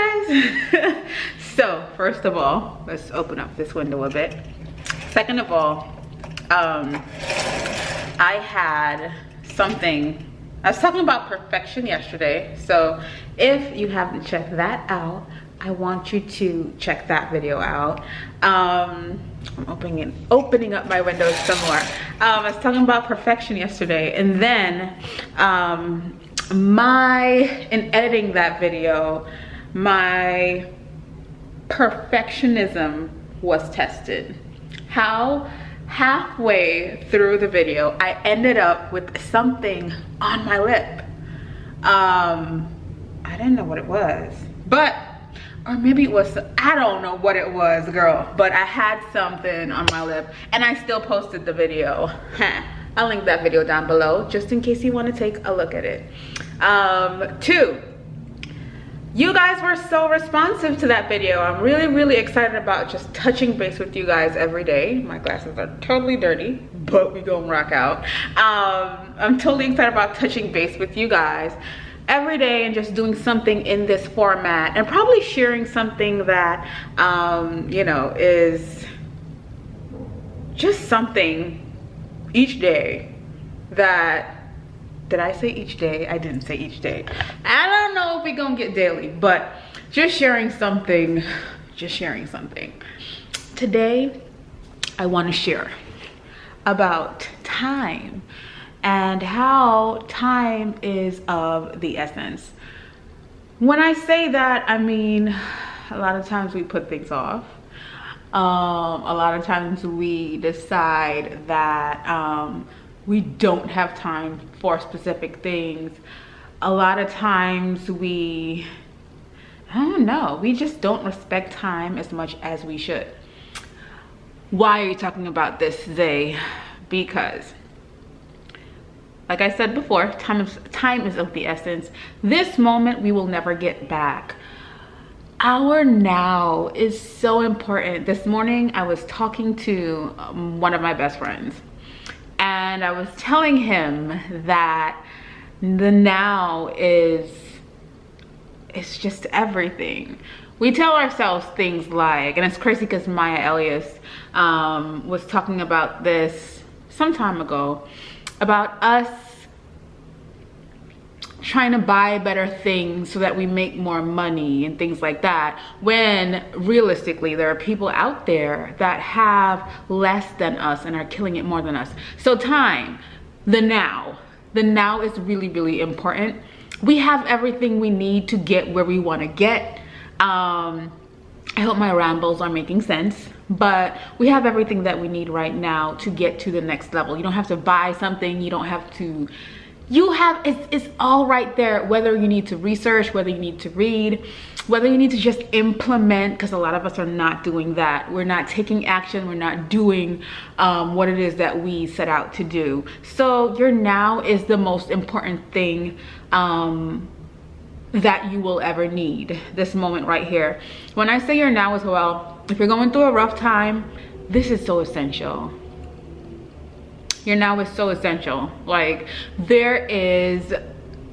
guys. So first of all, let's open up this window a bit. Second of all, I had something. I was talking about perfection yesterday, so if you haven't checked that out, I want you to check that video out. I'm opening up my windows some more. I was talking about perfection yesterday, and then in editing that video, my perfectionism was tested. How halfway through the video, I ended up with something on my lip. I didn't know what it was, or maybe it was, I don't know what it was, girl, but I had something on my lip, and I still posted the video. I'll link that video down below just in case you want to take a look at it. 2, you guys were so responsive to that video. I'm really excited about just touching base with you guys every day. My glasses are totally dirty, but we gonna rock out. I'm totally excited about touching base with you guys every day and just doing something in this format, and probably sharing something that you know, is just something each day that, did I say each day? I didn't say each day. I don't know if we're gonna get daily, but just sharing something, Today, I wanna share about time and how time is of the essence. When I say that, I mean, a lot of times we put things off. A lot of times we decide that we don't have time for specific things. A lot of times I don't know, we just don't respect time as much as we should. Why are you talking about this today? Because, like I said before, time is of the essence. This moment we will never get back. Our now is so important. This morning I was talking to one of my best friends, and I was telling him that the now is just everything. We tell ourselves things like, and it's crazy because Maya Elias was talking about this some time ago, about us trying to buy better things so that we make more money and things like that, when realistically there are people out there that have less than us and are killing it more than us. So time, the now is really important. We have everything we need to get where we want to get. I hope my rambles are making sense, but we have everything that we need right now to get to the next level. You don't have to buy something, you don't have to, it's all right there, whether you need to research, whether you need to read, whether you need to just implement, because a lot of us are not doing that. We're not taking action, we're not doing what it is that we set out to do. So your now is the most important thing that you will ever need, this moment right here. When I say your now as well, if you're going through a rough time, this is so essential. Your now is so essential. Like, there is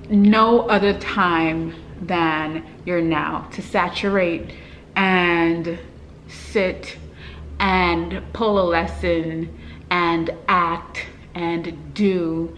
no other time than your now to saturate and sit and pull a lesson and act and do.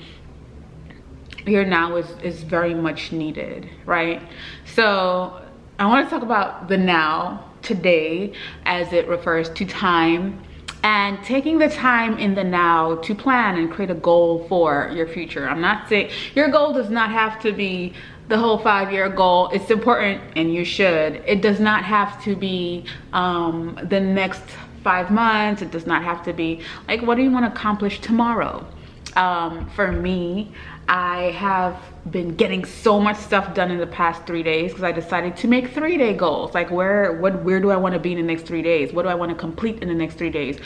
Your now is very much needed, right? So I want to talk about the now today as it refers to time, and taking the time in the now to plan and create a goal for your future. I'm not saying your goal does not have to be the whole 5-year goal. It's important and you should. It does not have to be the next 5 months. It does not have to be like, what do you want to accomplish tomorrow? For me, I have been getting so much stuff done in the past 3 days because I decided to make 3-day goals. Like, where do I want to be in the next 3 days? What do I want to complete in the next 3 days?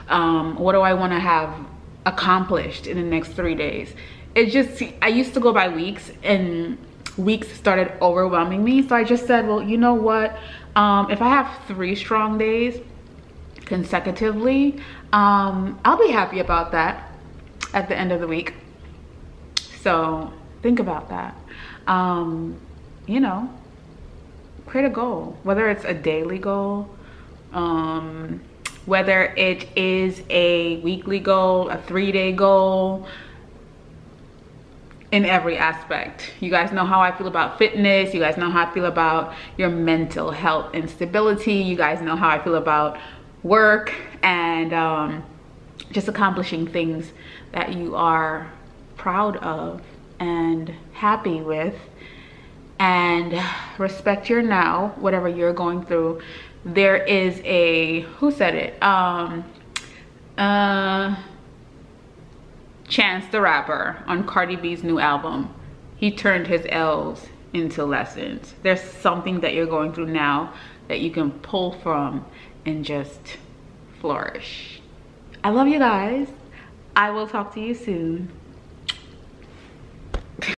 What do I want to have accomplished in the next 3 days? It just, I used to go by weeks, and weeks started overwhelming me. So I just said, well, you know what? If I have 3 strong days consecutively, I'll be happy about that at the end of the week. So think about that. You know, create a goal, whether it's a daily goal, whether it is a weekly goal, a 3-day goal, in every aspect. You guys know how I feel about fitness. You guys know how I feel about your mental health and stability. You guys know how I feel about work and just accomplishing things that you are proud of and happy with. And respect your now, whatever you're going through. There is a, who said it? Chance the Rapper on Cardi B's new album. He turned his L's into lessons. There's something that you're going through now that you can pull from and just flourish. I love you guys. I will talk to you soon.